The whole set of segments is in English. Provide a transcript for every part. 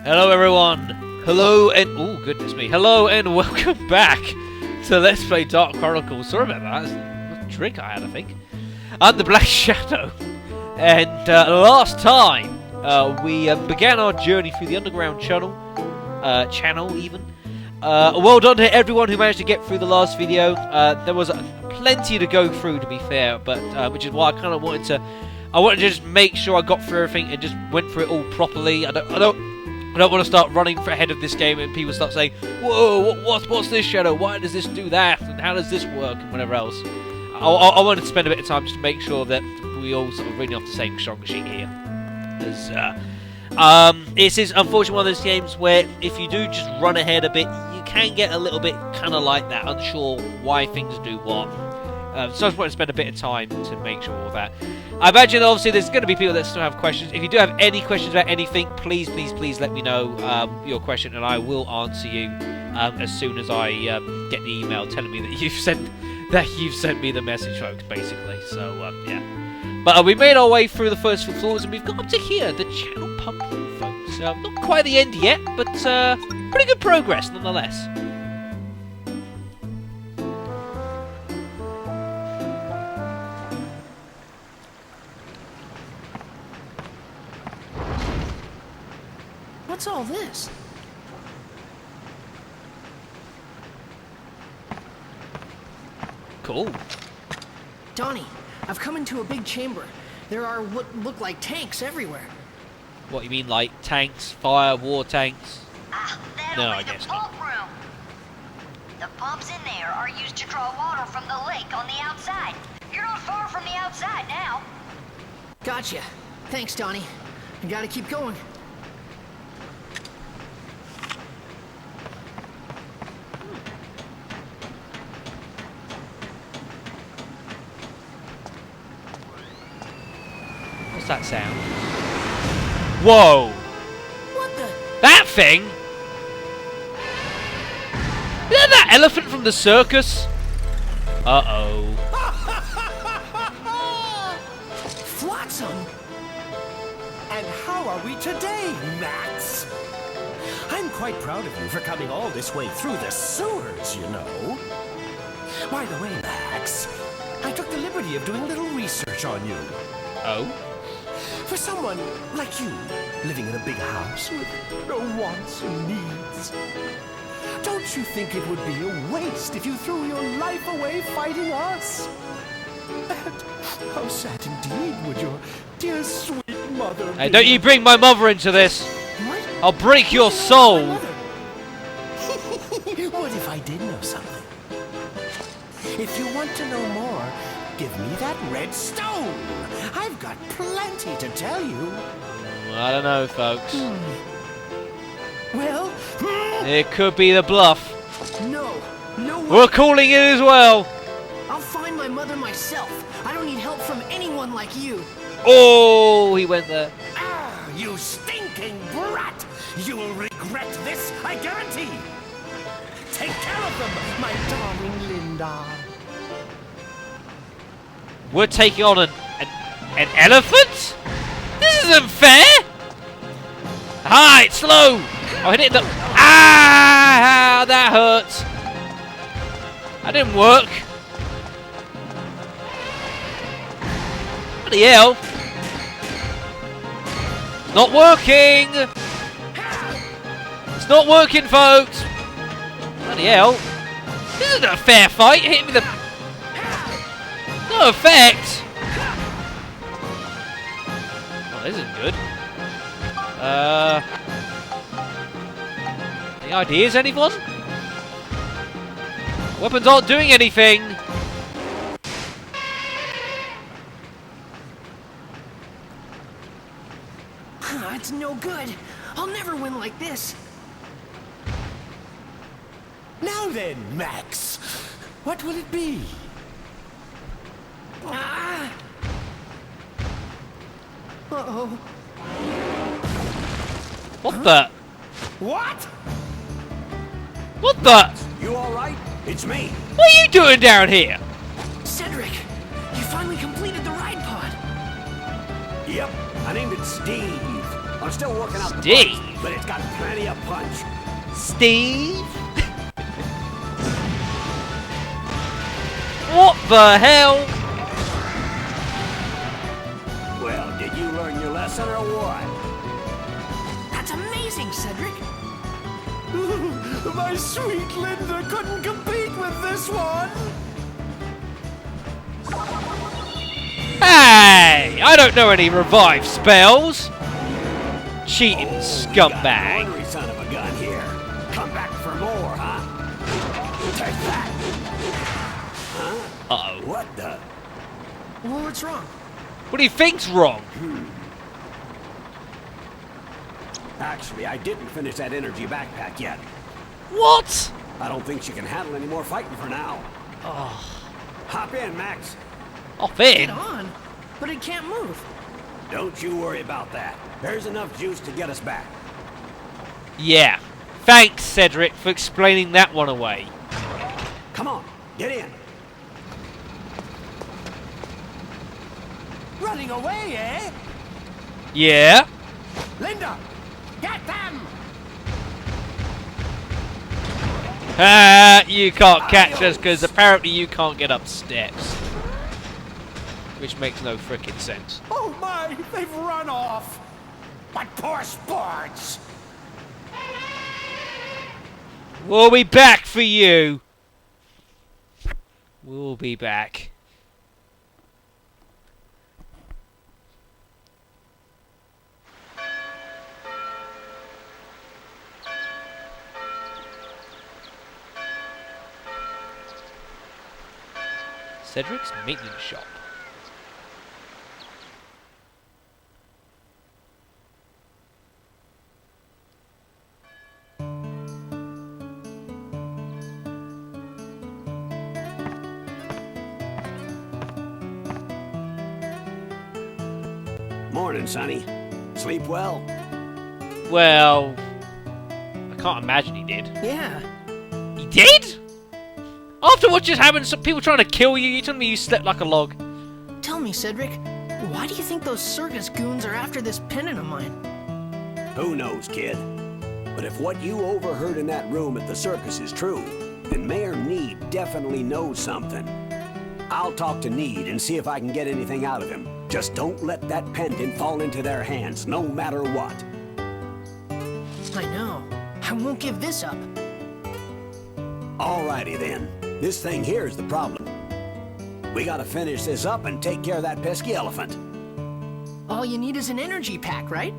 Hello everyone! Hello and... oh goodness me. Hello and welcome back to Let's Play Dark Chronicle. Sorry about that. That's a drink I had, I think. I'm the Black Shadow. And last time we began our journey through the underground channel even. Well done to everyone who managed to get through the last video. There was plenty to go through, to be fair, but which is why I kind of wanted to just make sure I got through everything and just went through it all properly. I don't want to start running ahead of this game and people start saying, "Whoa, what's this, Shadow? Why does this do that? And how does this work?" and whatever else. I wanted to spend a bit of time just to make sure that we all sort of reading off the same strong sheet here. It is unfortunately one of those games where if you do just run ahead a bit, you can get a little bit kind of like that, unsure why things do what. So I just want to spend a bit of time to make sure all that. I imagine obviously there's going to be people that still have questions. If you do have any questions about anything, please let me know your question and I will answer you as soon as I get the email telling me that you've sent me the message, folks, basically. So yeah. But we made our way through the first few floors and we've got up to here, the channel pumpkin, folks. Not quite the end yet, but pretty good progress nonetheless. What's all this? Cool. Donnie, I've come into a big chamber. There are what look like tanks everywhere. What, you mean like tanks, fire, war tanks? No, I guess not. Room. The pumps in there are used to draw water from the lake on the outside. You're not far from the outside now. Gotcha. Thanks, Donnie. I gotta keep going. What's that sound? Whoa! What the? That thing? Isn't that elephant from the circus? Uh-oh. Flotsam! And how are we today, Max? I'm quite proud of you for coming all this way through the sewers, you know. By the way, Max, I took the liberty of doing a little research on you. Oh? For someone like you, living in a big house with no wants and needs, don't you think it would be a waste if you threw your life away fighting us? And how sad indeed would your dear sweet mother be? Hey, don't you bring my mother into this! What? I'll break your soul! What if I did know something? If you want to know more, give me that red stone. I've got plenty to tell you. I don't know, folks. Well, It could be the bluff. no way. We're calling it as well. I'll find my mother myself. I don't need help from anyone like you. Oh, he went there. Ah, you stinking brat! You'll regret this, I guarantee. Take care of them, my darling Linda. We're taking on an elephant? This isn't fair! Ah, it's slow! I hit it in the... Ah! That hurts! That didn't work. Bloody hell! Not working! It's not working, folks! Bloody hell! This isn't a fair fight! Hit me with the... No effect! Oh, this isn't good. Any ideas, anyone? Weapons aren't doing anything! It's no good. I'll never win like this. Now then, Max, what will it be? Ah! Uh-oh. What the? What? What the? You all right? It's me. What are you doing down here? Cedric, you finally completed the ride pod. Yep, I named it Steve. I'm still working out the Steve? bugs, but it's got plenty of punch. Steve? What the hell? Well, did you learn your lesson or what? That's amazing, Cedric. My sweet Linda couldn't compete with this one. Hey! I don't know any revive spells! Cheating scumbag. Ornery son of a gun here. Come back for more, huh? Take that. Huh? Uh-oh. What the? Well, what's wrong? What do you think's wrong? Actually, I didn't finish that energy backpack yet. What? I don't think she can handle any more fighting for now. Oh, Hop in, Max. off in. Get on. But it can't move. Don't you worry about that. There's enough juice to get us back. Yeah. Thanks, Cedric, for explaining that one away. Come on, get in. Running away, eh? Yeah? Linda, get them! Ah, you can't catch us because apparently you can't get up steps. Which makes no frickin' sense. Oh my, they've run off. But poor sports. We'll be back for you. We'll be back. Cedric's maintenance shop. Morning, Sonny. Sleep well? Well, I can't imagine he did. Yeah. He did? After what just happened, some people trying to kill you, you telling me you slept like a log? Tell me, Cedric, why do you think those circus goons are after this pendant of mine? Who knows, kid? But if what you overheard in that room at the circus is true, then Mayor Need definitely knows something. I'll talk to Need and see if I can get anything out of him. Just don't let that pendant fall into their hands, no matter what. I know. I won't give this up. Alrighty then. This thing here is the problem. We gotta finish this up and take care of that pesky elephant. All you need is an energy pack, right?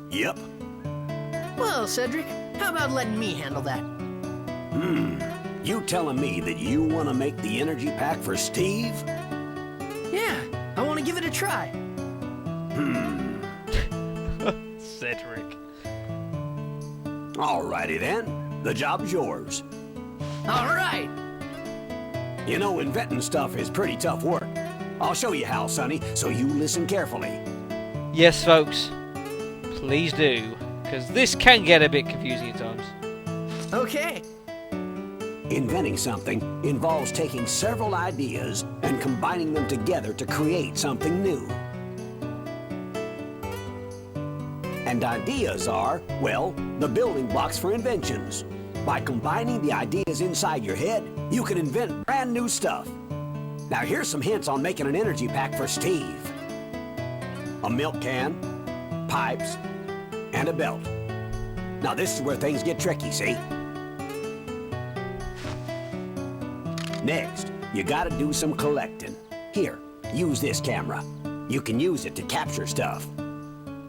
Yep. Well, Cedric, how about letting me handle that? You telling me that you want to make the energy pack for Steve? Yeah, I want to give it a try. Cedric. Alrighty then. The job's yours. All right. You know, inventing stuff is pretty tough work. I'll show you how, Sonny, so you listen carefully. Yes, folks. Please do. Because this can get a bit confusing at times. Okay. Inventing something involves taking several ideas and combining them together to create something new. And ideas are, well, the building blocks for inventions. By combining the ideas inside your head, you can invent brand new stuff. Now here's some hints on making an energy pack for Steve. A milk can, pipes, and a belt. Now this is where things get tricky, see? Next, you gotta do some collecting. Here, use this camera. You can use it to capture stuff.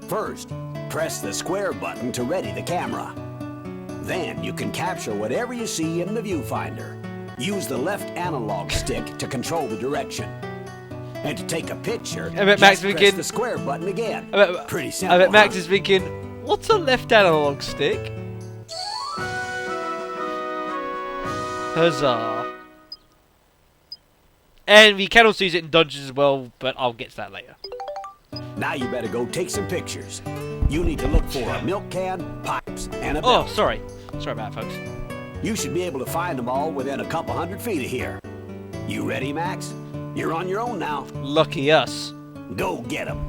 First, press the square button to ready the camera. Then you can capture whatever you see in the viewfinder. Use the left analog stick to control the direction. And to take a picture, I bet Max just press the square button again. Pretty simple, I bet Max huh? is thinking, what's a left analog stick? Huzzah. And we can also use it in dungeons as well, but I'll get to that later. Now you better go take some pictures. You need to look for a milk can, pipes, and a belt. Oh, sorry. Sorry about that, folks. You should be able to find them all within a couple 100 feet of here. You ready, Max? You're on your own now. Lucky us. Go get them.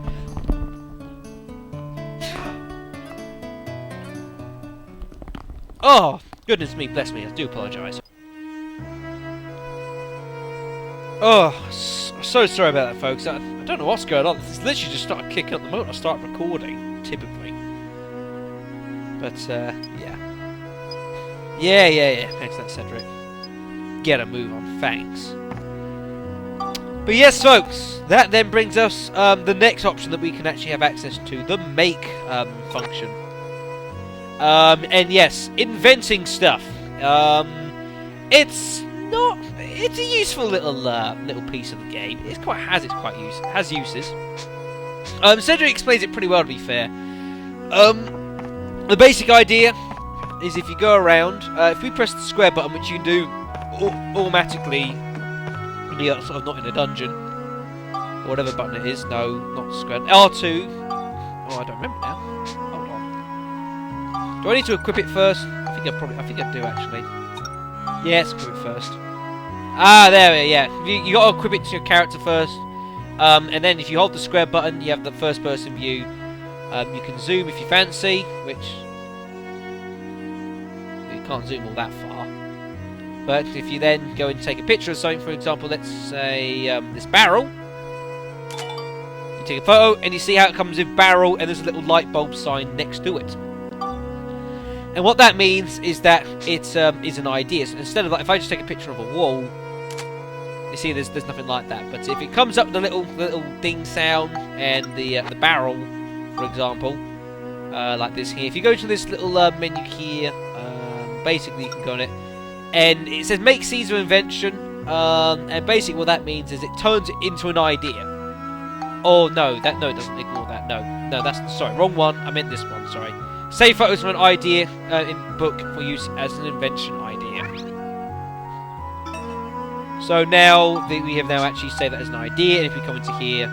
Oh, goodness me, bless me, I do apologise. Oh, so sorry about that, folks. I don't know what's going on. It's literally just started kicking up the moment I start recording, typically. But, yeah. Yeah. Thanks for that, Cedric. Get a move on, thanks. But yes, folks, that then brings us the next option that we can actually have access to, the make function. And yes, inventing stuff. It's a useful little piece of the game. It has uses. Cedric explains it pretty well, to be fair. The basic idea is if you go around, if we press the square button, which you can do automatically when you're sort of not in a dungeon, or whatever button it is. No, not square. R2. Oh, I don't remember now. Hold on. Do I need to equip it first? I think I do actually. Yeah, let's equip it first. Ah, there we are, yeah. You got to equip it to your character first, and then if you hold the square button, you have the first-person view. You can zoom if you fancy, which you can't zoom all that far. But if you then go and take a picture of something, for example, let's say this barrel, you take a photo and you see how it comes with barrel, and there's a little light bulb sign next to it. And what that means is that it is an idea. So instead of like, if I just take a picture of a wall, you see there's nothing like that. But if it comes up with the little ding sound and the barrel, for example, like this here. If you go to this little menu here, basically you can go on it, and it says make Caesar invention, and basically what that means is it turns it into an idea. Oh no, it doesn't. Ignore that. No, that's sorry, wrong one. I meant this one. Sorry. Save photos from an idea in book for use as an invention idea. So now we have actually saved that as an idea, and if we come into here,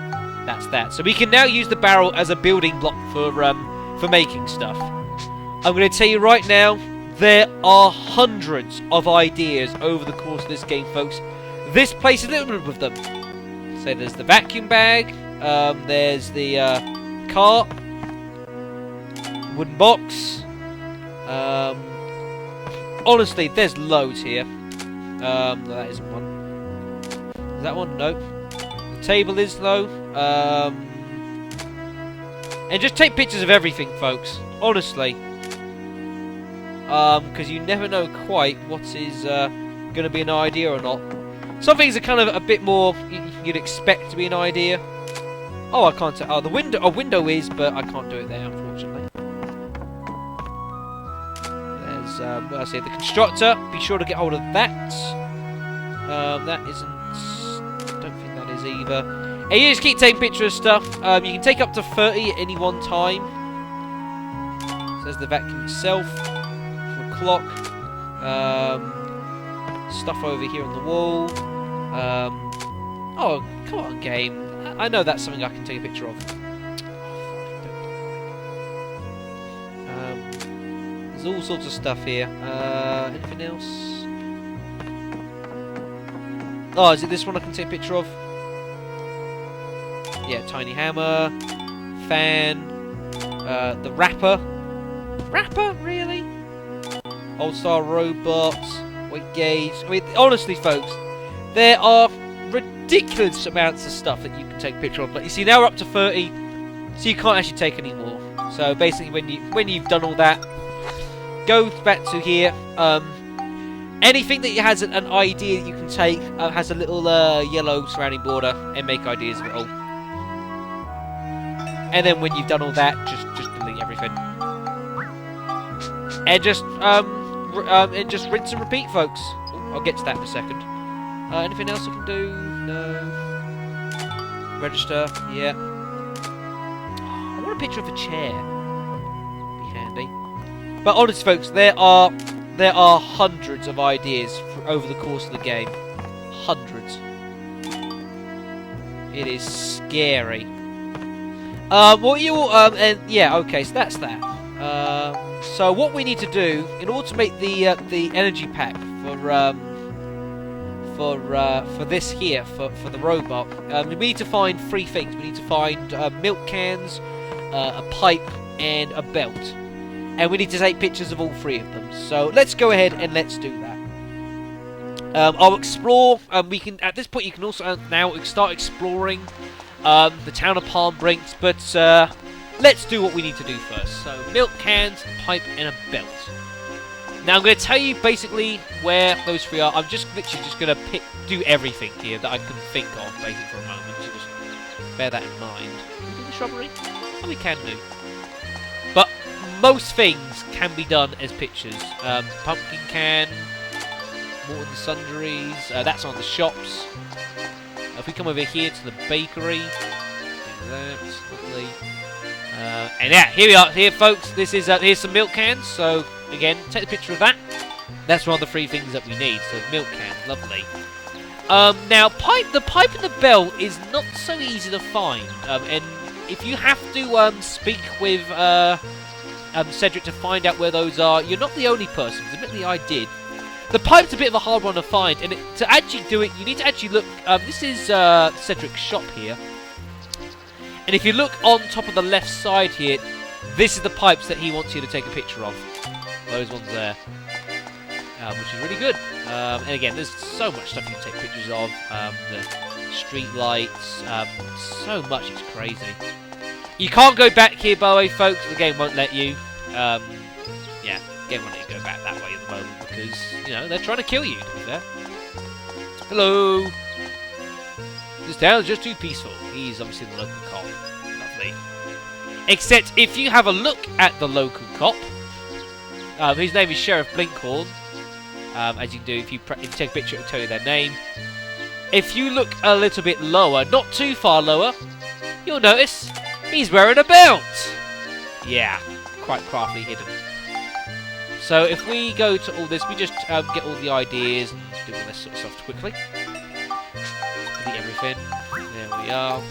that's that. So we can now use the barrel as a building block for making stuff. I'm going to tell you right now, there are hundreds of ideas over the course of this game, folks. This place is littered with them. So there's the vacuum bag, there's the cart, wooden box. Honestly, there's loads here. That isn't one. Is that one? Nope. The table is though. And just take pictures of everything, folks. Honestly. Because you never know quite what is going to be an idea or not. Some things are kind of a bit more you'd expect to be an idea. Oh, I can't tell. Oh, a window is, but I can't do it there, unfortunately. There's, what I say, the constructor. Be sure to get hold of that. That isn't. Don't think that is either. And you just keep taking pictures of stuff. You can take up to 30 at any one time. So there's the vacuum itself. The clock. Stuff over here on the wall. Oh, come on, game. I know that's something I can take a picture of. There's all sorts of stuff here. Anything else? Oh, is it this one I can take a picture of? Yeah, tiny hammer, fan, the wrapper. Wrapper, really? All-star robot, weight gauge. I mean, honestly, folks, there are ridiculous amounts of stuff that you can take a picture of. But you see, now we're up to 30, so you can't actually take any more. So basically, when you've done all that, go back to here. Anything that has an idea that you can take has a little yellow surrounding border, and make ideas of it all. And then when you've done all that, just delete everything, and just rinse and repeat, folks. Ooh, I'll get to that in a second. Anything else I can do? No. Register. Yeah. Oh, I want a picture of a chair. Be handy. But honestly, folks, there are hundreds of ideas over the course of the game. Hundreds. It is scary. And yeah, okay, so that's that. So what we need to do in order to make the energy pack for this here for the robot, we need to find 3 things. We need to find milk cans, a pipe, and a belt. and we need to take pictures of all 3 of them. So let's go ahead and let's do that. I'll explore. We can at this point you can also now start exploring the town of Palm Brinks, but let's do what we need to do first. So milk cans, pipe, and a belt. Now I'm going to tell you basically where those 3 are. I'm just literally just going to do everything here that I can think of, basically for a moment. So just bear that in mind. Can we do the shrubbery? Oh, we can do. But most things can be done as pictures. Pumpkin can. Morton Sundries, that's on the shops. If we come over here to the bakery, do that, lovely. And yeah, here we are, here folks, this is, here's some milk cans, so again, take a picture of that. That's one of the 3 things that we need, so milk can, lovely. Now, the pipe and the bell is not so easy to find, and if you have to speak with Cedric to find out where those are, you're not the only person, because admittedly I did. The pipe's a bit of a hard one to find, and to actually do it, you need to actually look. This is Cedric's shop here, and if you look on top of the left side here, this is the pipes that he wants you to take a picture of. Those ones there, which is really good. And again, there's so much stuff you can take pictures of. The street lights, so much, it's crazy. You can't go back here, by the way, folks. The game won't let you. Yeah. Game won't let you go back that way at the moment because, you know, they're trying to kill you, to be fair. Hello! This town's just too peaceful. He's obviously the local cop. Lovely. Except, if you have a look at the local cop, his name is Sheriff Blinkhorn, as you can do, if you take a picture, it'll tell you their name. If you look a little bit lower, not too far lower, you'll notice he's wearing a belt! Yeah, quite craftily hidden. So if we go to all this, we just get all the ideas and do all this sort of stuff quickly. Delete everything. There we are.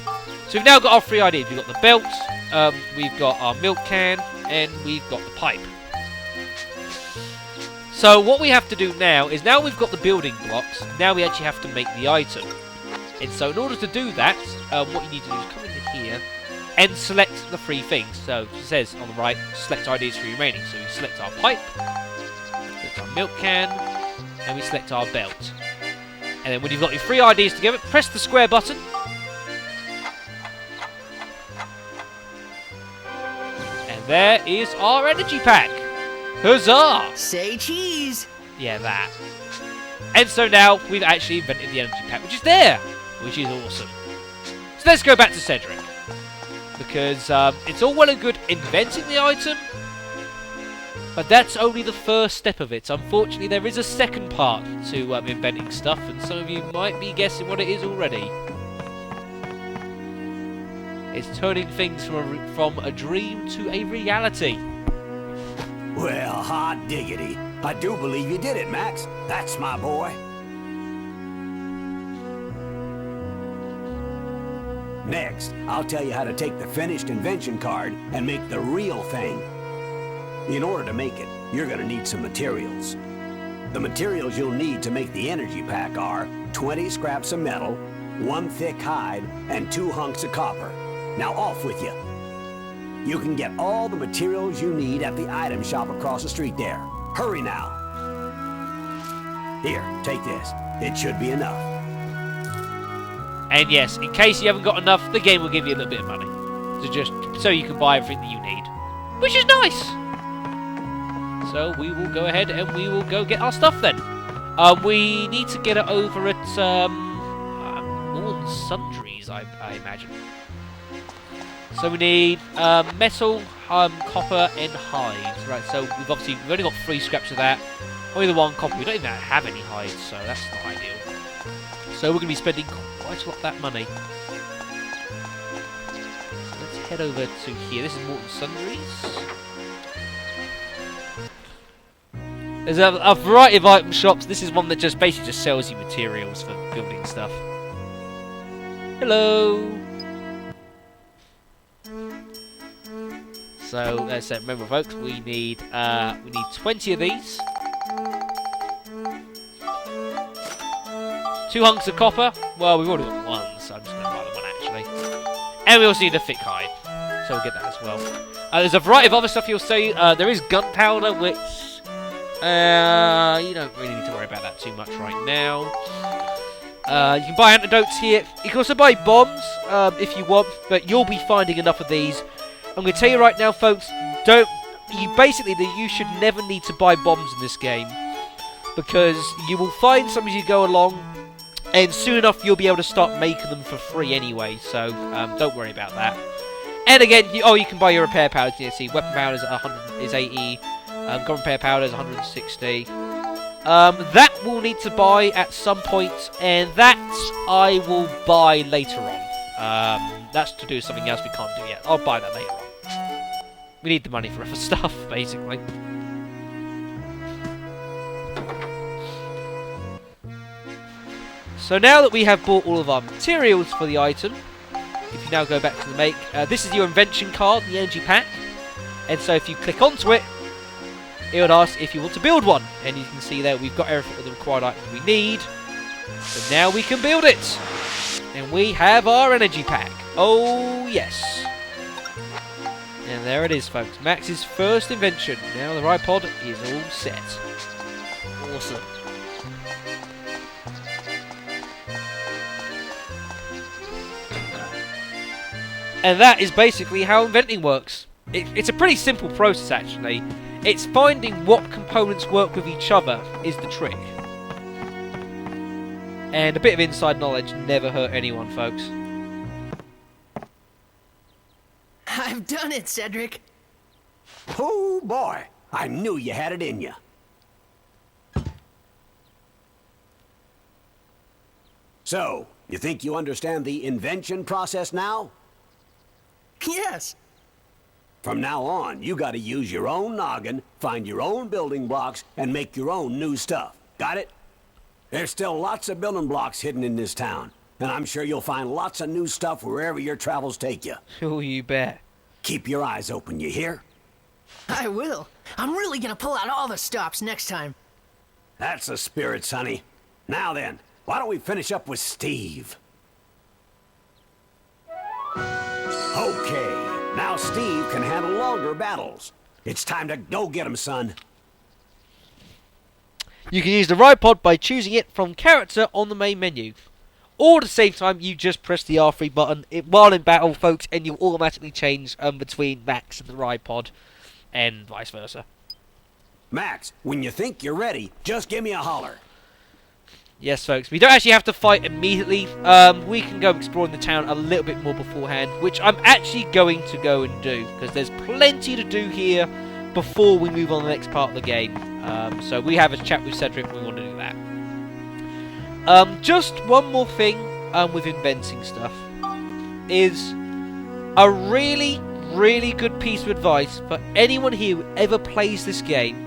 So we've now got our 3 ideas. We've got the belt, we've got our milk can, and we've got the pipe. So what we have to do now is, now we've got the building blocks, now we actually have to make the item. And so in order to do that, what you need to do is come into here and select the 3 things. So it says on the right, select ideas for remaining. So we select our pipe, select our milk can, and we select our belt. And then when you've got your 3 ideas together, press the square button. And there is our energy pack. Huzzah! Say cheese! Yeah, that. And so now we've actually invented the energy pack, which is there, which is awesome. So let's go back to Cedric. Because it's all well and good inventing the item, but that's only the first step of it. Unfortunately, there is a second part to inventing stuff, and some of you might be guessing what it is already. It's turning things from a dream to a reality. Well, hot diggity. I do believe you did it, Max. That's my boy. Next, I'll tell you how to take the finished invention card and make the real thing. In order to make it, you're gonna need some materials. The materials you'll need to make the energy pack are 20 scraps of metal, 1 thick hide, and 2 hunks of copper. Now off with you. You can get all the materials you need at the item shop across the street there. Hurry now. Here, take this. It should be enough. And yes, in case you haven't got enough, the game will give you a little bit of money. So you can buy everything that you need. Which is nice! So we will go ahead and we will go get our stuff then. We need to get it over at Morton Sundries, I imagine. So we need metal, copper, and hides. Right, so we've only got 3 scraps of that. Only the 1 copper. We don't even have any hides, so that's not ideal. So we're going to be spending quite a lot of that money. So let's head over to here. This is Morton Sundries. There's a variety of item shops. This is one that just basically just sells you materials for building stuff. Hello. So remember, folks, we need 20 of these, 2 hunks of copper. Well, we've already got 1, so I'm just going to buy the 1 actually. And we also need a thick hide. so we'll get that as well. There's a variety of other stuff you'll see. There is gunpowder, which you don't really need to worry about that too much right now. You can buy antidotes here. You can also buy bombs if you want, but you'll be finding enough of these. I'm going to tell you right now, folks, you should never need to buy bombs in this game, because you will find some as you go along, and soon enough you'll be able to start making them for free anyway, so don't worry about that. And again, you can buy your repair powders. You see, weapon powder is 80, gun repair powder is 160. That we'll need to buy at some point, and that I will buy later on. That's to do something else we can't do yet. I'll buy that later on. We need the money for other stuff, basically. So now that we have bought all of our materials for the item, if you now go back to the make, this is your invention card, the energy pack. And so if you click onto it, it would ask if you want to build one. And you can see there we've got everything of the required items we need. So now we can build it. And we have our energy pack. Oh, yes. And there it is, folks. Max's first invention. Now the tripod is all set. Awesome. And that is basically how inventing works. It's a pretty simple process, actually. It's finding what components work with each other is the trick. And a bit of inside knowledge never hurt anyone, folks. I've done it, Cedric. Oh boy, I knew you had it in you. So, you think you understand the invention process now? Yes. From now on, you gotta use your own noggin, find your own building blocks, and make your own new stuff. Got it? There's still lots of building blocks hidden in this town, and I'm sure you'll find lots of new stuff wherever your travels take you. Oh, you bet. Keep your eyes open, you hear? I will. I'm really gonna pull out all the stops next time. That's the spirit, Sonny. Now then, why don't we finish up with Steve? Okay, now Steve can handle longer battles. It's time to go get him, son. You can use the tripod by choosing it from character on the main menu. Or at the same time, you just press the R3 button while in battle, folks, and you'll automatically change between Max and the tripod, and vice versa. Max, when you think you're ready, just give me a holler. Yes, folks, we don't actually have to fight immediately. We can go exploring the town a little bit more beforehand, which I'm actually going to go and do, because there's plenty to do here before we move on to the next part of the game. So we have a chat with Cedric when we want to do that. Just one more thing with inventing stuff is a really, really good piece of advice for anyone here who ever plays this game.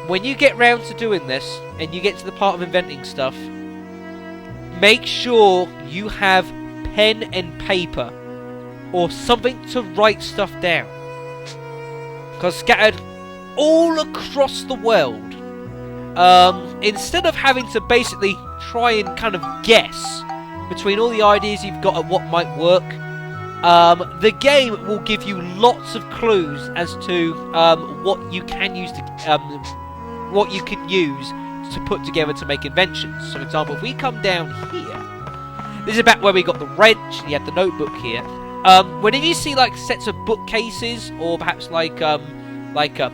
When you get round to doing this and you get to the part of inventing stuff, make sure you have pen and paper or something to write stuff down. Because scattered all across the world, instead of having to basically try and kind of guess between all the ideas you've got at what might work, the game will give you lots of clues as to what you can use to put together to make inventions. So, for example, if we come down here, this is about where we got the wrench and you have the notebook here. Whenever you see like sets of bookcases or perhaps like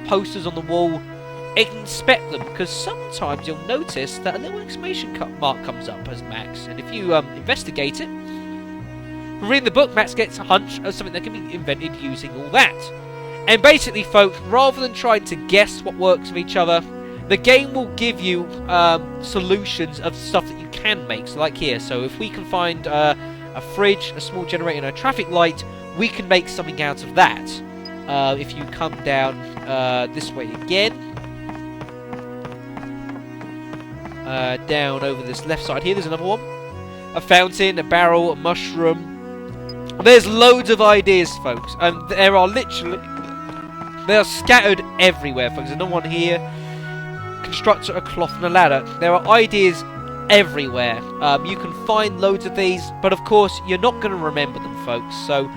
posters on the wall, inspect them, because sometimes you'll notice that a little exclamation mark comes up as Max, and if you investigate it, from reading the book, Max gets a hunch of something that can be invented using all that. And basically, folks, rather than trying to guess what works with each other, the game will give you solutions of stuff that you can make. So like here, so if we can find a fridge, a small generator, and a traffic light, we can make something out of that. If you come down this way again, down over this left side here, there's another one. A fountain, a barrel, a mushroom. There's loads of ideas, folks. They are scattered everywhere, folks. There's another one here. Construct a cloth and a ladder. There are ideas everywhere. You can find loads of these, but of course, you're not going to remember them, folks. So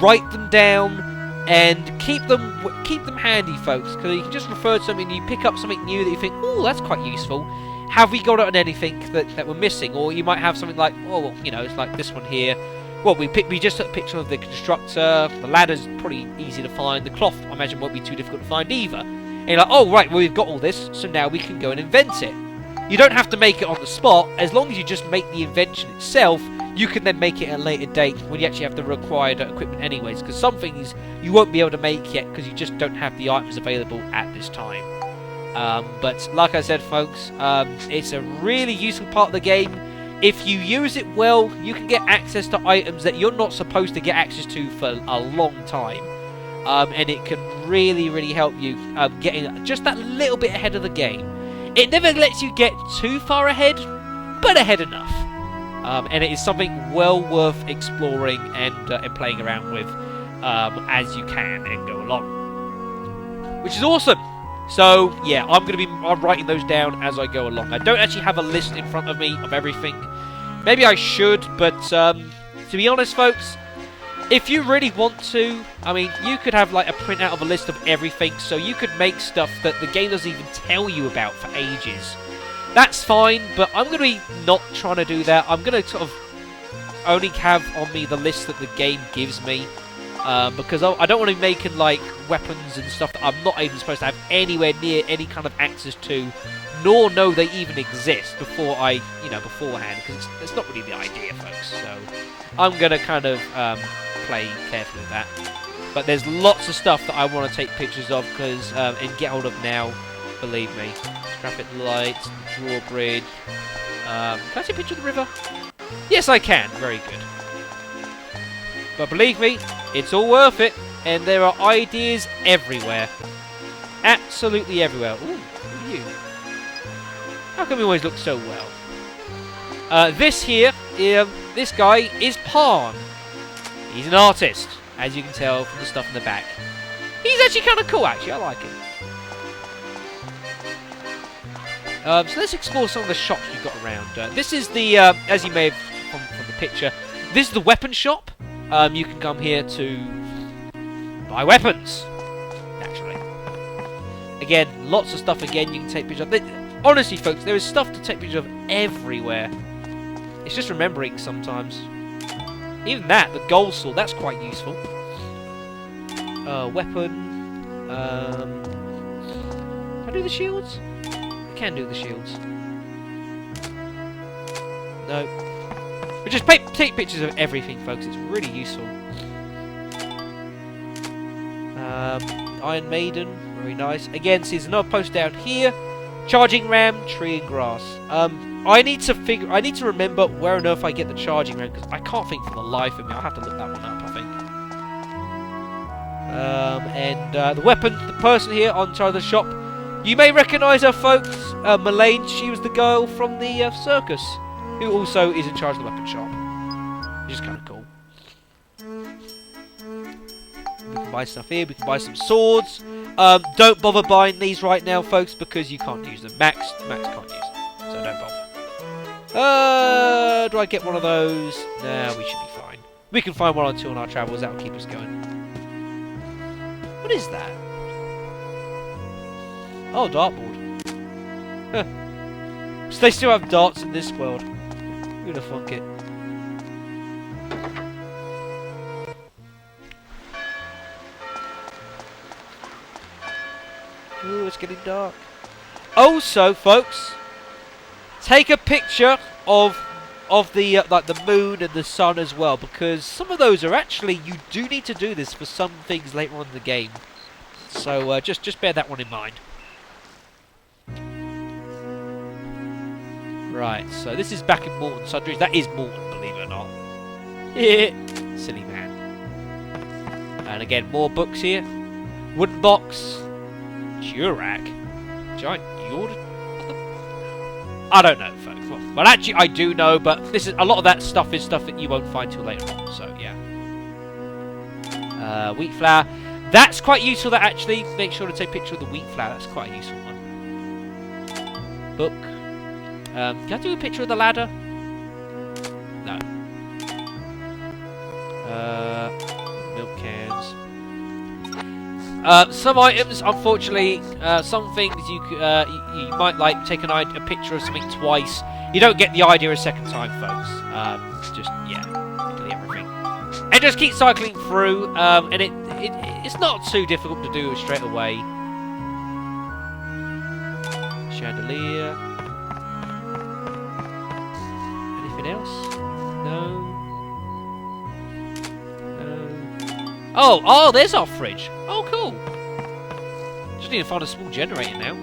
write them down, and keep them handy, folks, because you can just refer to something, you pick up something new that you think, oh, that's quite useful. Have we got it on anything that we're missing? Or you might have something like, oh, well, you know, it's like this one here. Well, we just took a picture of the constructor. The ladder's pretty easy to find. The cloth, I imagine, won't be too difficult to find either. And you're like, oh, right, well, we've got all this, so now we can go and invent it. You don't have to make it on the spot. As long as you just make the invention itself, you can then make it at a later date when you actually have the required equipment anyways. Because some things you won't be able to make yet because you just don't have the items available at this time. But like I said, folks, it's a really useful part of the game. If you use it well, you can get access to items that you're not supposed to get access to for a long time. And it can really, really help you getting just that little bit ahead of the game. It never lets you get too far ahead, but ahead enough. And it is something well worth exploring and playing around with as you can and go along. Which is awesome! So, yeah, I'm writing those down as I go along. I don't actually have a list in front of me of everything. Maybe I should, but to be honest, folks, if you really want to, I mean, you could have like a printout of a list of everything, so you could make stuff that the game doesn't even tell you about for ages. That's fine, but I'm going to be not trying to do that. I'm going to sort of only have on me the list that the game gives me. Because I don't want to be making like weapons and stuff that I'm not even supposed to have anywhere near any kind of access to, nor know they even exist beforehand, because it's not really the idea, folks. So I'm gonna kind of play carefully with that. But there's lots of stuff that I want to take pictures of because and get hold of now. Believe me, traffic lights, drawbridge. Can I take a picture of the river? Yes, I can. Very good. But believe me, it's all worth it, and there are ideas everywhere. Absolutely everywhere. Ooh, look at you. How come you always look so well? This guy is Pan. He's an artist, as you can tell from the stuff in the back. He's actually kind of cool, actually. I like him. So let's explore some of the shops you've got around. This is the, as you may have from the picture, this is the weapon shop. You can come here to buy weapons, naturally. Again, lots of stuff again you can take pictures of. Honestly, folks, there is stuff to take pictures of everywhere. It's just remembering sometimes. Even that, the gold sword, that's quite useful. Weapon. Can I do the shields? I can do the shields. No. But just take pictures of everything, folks. It's really useful. Iron Maiden, very nice. Again, see, there's another post down here. Charging ram, tree and grass. I need to remember where on earth I get the charging ram because I can't think for the life of me. I'll have to look that one up, I think. And the weapon, the person here on charge of the shop. You may recognise her, folks. Melaine, she was the girl from the circus, who also is in charge of the weapon shop, which is kind of cool. We can buy stuff here. We can buy some swords. Don't bother buying these right now, folks, because you can't use them. Max can't use them, so don't bother. Do I get one of those? Nah, we should be fine. We can find one or two on our travels. That'll keep us going. What is that? Oh, dartboard. Huh. So they still have darts in this world. Who'd have thunk it? Ooh, it's getting dark. Also, folks, take a picture of the like the moon and the sun as well, because some of those are actually, you do need to do this for some things later on in the game. So just bear that one in mind. Right, so this is back in Morton Sundries. That is Morton, believe it or not. Yeah, silly man. And again, more books here. Wooden box. Durac. Giant Yord. I don't know, folks. Well, actually, I do know, but this is a lot of that stuff is stuff that you won't find till later on. So yeah. Wheat flour. That's quite useful. That actually, make sure to take a picture of the wheat flour. That's quite a useful one. Book. Can I do a picture of the ladder? No. milk cans. Some items, unfortunately, some things you might like take a picture of something twice. You don't get the idea a second time, folks. Just yeah, delete everything, and just keep cycling through. And it's not too difficult to do straight away. Chandelier. Anything else? No. Oh, there's our fridge. Oh, cool. Just need to find a small generator now.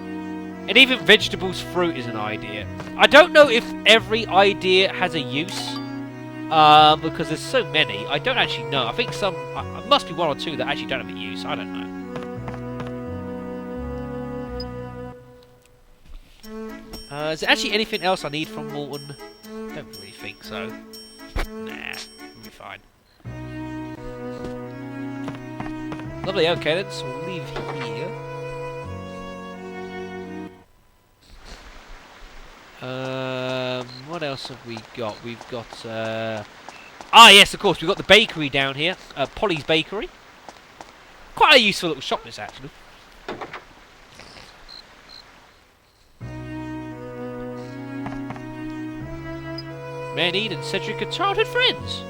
And even vegetables, fruit is an idea. I don't know if every idea has a use, because there's so many. I don't actually know. I think some, must be one or two that actually don't have a use. I don't know. Is there actually anything else I need from Morton? Don't really think so. Nah, we'll be fine. Lovely, okay then, so we'll leave here. What else have we got? We've got, yes, of course, we've got the bakery down here. Polly's Bakery. Quite a useful little shop, this, actually. Manid and Cedric are childhood friends.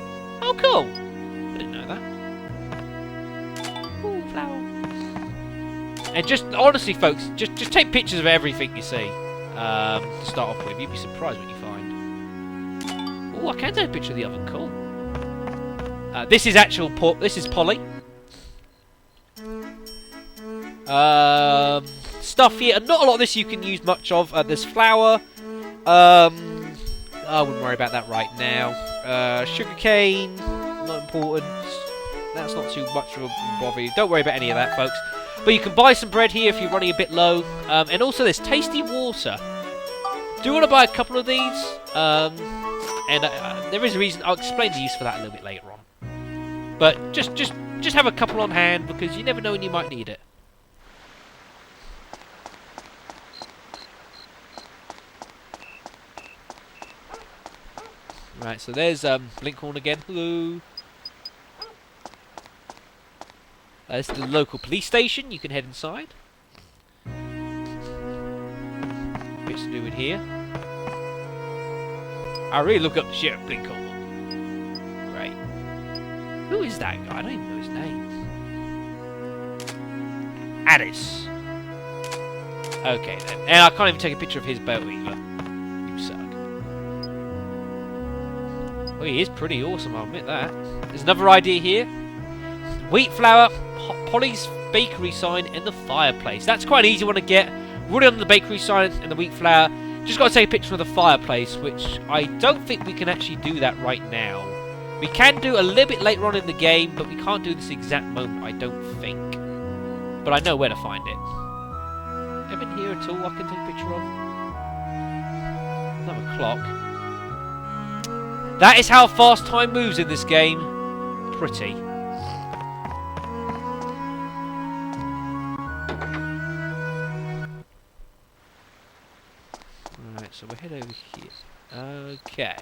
Oh, cool. I didn't know that. Ooh, flower. And just, honestly, folks, just take pictures of everything you see. To start off with. You'd be surprised what you find. Oh, I can take a picture of the oven. Cool. This is this is Polly. Stuff here. And not a lot of this you can use much of. There's flour. I wouldn't worry about that right now. Sugar cane. Not important. That's not too much of a bother. Don't worry about any of that, folks. But you can buy some bread here if you're running a bit low. And also there's tasty water. Do you want to buy a couple of these? There is a reason. I'll explain the use for that a little bit later on. But just have a couple on hand because you never know when you might need it. Right, so there's Blinkhorn again. Hello. This is the local police station. You can head inside. Bits to do in here. I really look up the shit of Blinkhorn. Great. Who is that guy? I don't even know his name. Alice. Okay then. And I can't even take a picture of his boat either. You suck. Oh, he is pretty awesome, I'll admit that. There's another idea here. Wheat flour, Polly's bakery sign, and the fireplace. That's quite an easy one to get. Already on the bakery sign and the wheat flour. Just got to take a picture of the fireplace, which I don't think we can actually do that right now. We can do a little bit later on in the game, but we can't do this exact moment, I don't think. But I know where to find it. Anything here at all I can take a picture of? Another clock. That is how fast time moves in this game. Pretty. Alright, so we'll head over here. Okay.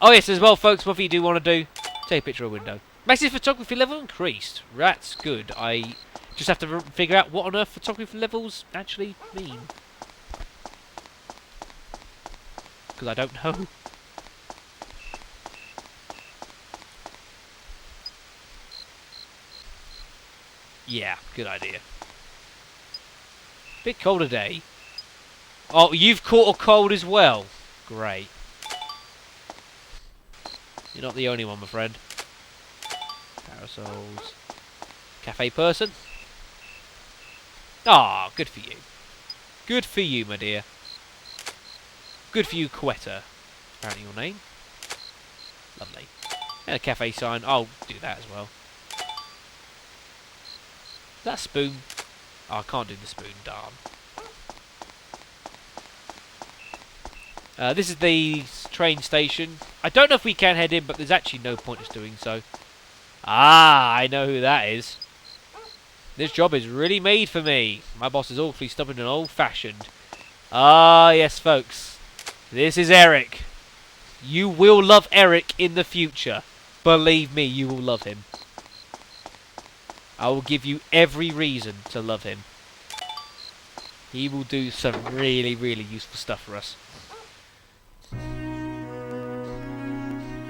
Oh yes, as well, folks, whatever you do want to do, take a picture of a window. Makes his photography level increased. That's good. I just have to figure out what on earth photography levels actually mean. Because I don't know. Yeah, good idea. Bit cold today. Oh, you've caught a cold as well. Great. You're not the only one, my friend. Parasols. Cafe person. Ah, good for you. Good for you, my dear. Good for you, Quetta. Apparently your name. Lovely. And a cafe sign. I'll do that as well. That spoon. Oh, I can't do the spoon, darn. This is the train station. I don't know if we can head in, but there's actually no point in us doing so. Ah, I know who that is. This job is really made for me. My boss is awfully stubborn and old-fashioned. Ah, yes, folks. This is Eric. You will love Eric in the future. Believe me, you will love him. I will give you every reason to love him. He will do some really, really useful stuff for us.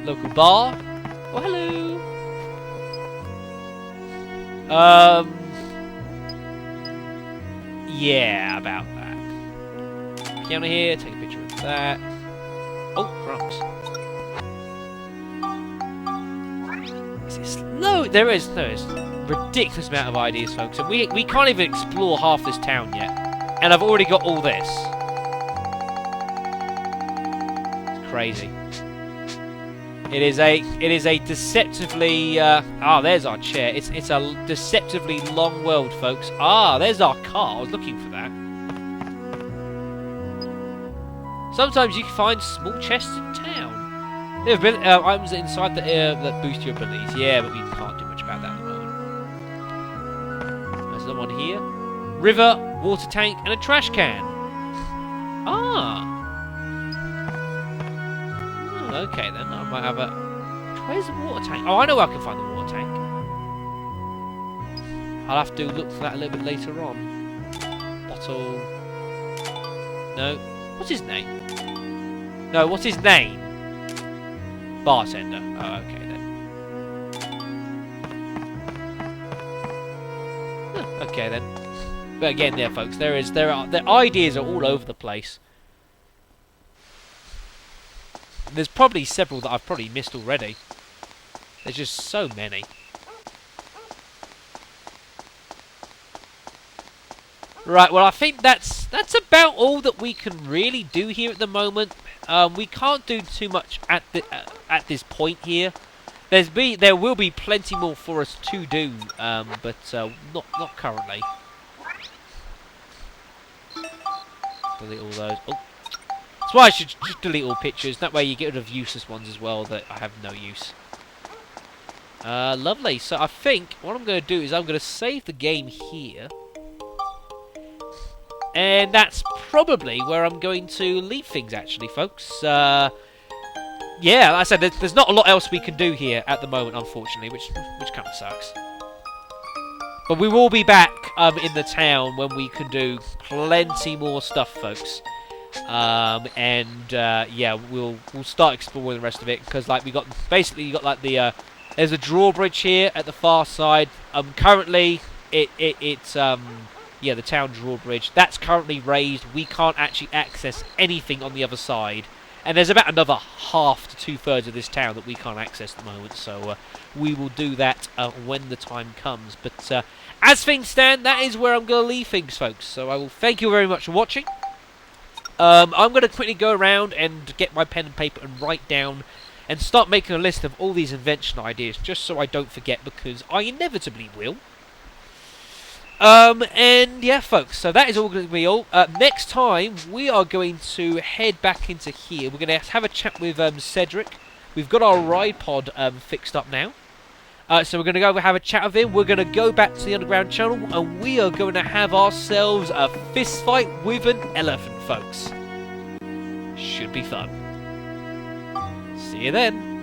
Local bar. Oh, hello. Yeah, about that. Piano here, take a picture of that. Oh, crumbs. Is this... No, there is ridiculous amount of ideas, folks. And we can't even explore half this town yet. And I've already got all this. It's crazy. It is a deceptively there's our chair. It's a deceptively long world, folks. There's our car. I was looking for that. Sometimes you can find small chests in town. There have been items inside that boost your abilities. Yeah, but we can't do much about that at the moment. There's another one here. River, water tank, and a trash can. Okay then, I might have a... Where's the water tank? Oh, I know where I can find the water tank. I'll have to look for that a little bit later on. Bottle... No. What's his name? No, what's his name? Bartender. Oh, okay then. Okay then. But again, there, folks, the ideas are all over the place. There's probably several that I've probably missed already. There's just so many. Right, well, I think that's about all that we can really do here at the moment. We can't do too much at this point here. There will be plenty more for us to do, but not currently. Delete all those. Oh. That's why I should just delete all pictures. That way you get rid of useless ones as well that I have no use. Lovely. So I think what I'm going to do is I'm going to save the game here. And that's probably where I'm going to leave things, actually, folks. Yeah, like I said, there's not a lot else we can do here at the moment, unfortunately, which kind of sucks. But we will be back in the town when we can do plenty more stuff, folks. Yeah, we'll start exploring the rest of it because, like, you got like the there's a drawbridge here at the far side. Currently it's yeah, the town drawbridge that's currently raised. We can't actually access anything on the other side. And there's about another half to 2/3 of this town that we can't access at the moment, so we will do that when the time comes. But as things stand, that is where I'm going to leave things, folks. So I will thank you very much for watching. I'm going to quickly go around and get my pen and paper and write down and start making a list of all these invention ideas, just so I don't forget, because I inevitably will. And yeah, folks, so that is all going to be all. Next time, we are going to head back into here. We're going to have a chat with Cedric. We've got our ride pod fixed up now. So we're going to go have a chat with him. We're going to go back to the underground channel, and we are going to have ourselves a fist fight with an elephant, folks. Should be fun. See you then.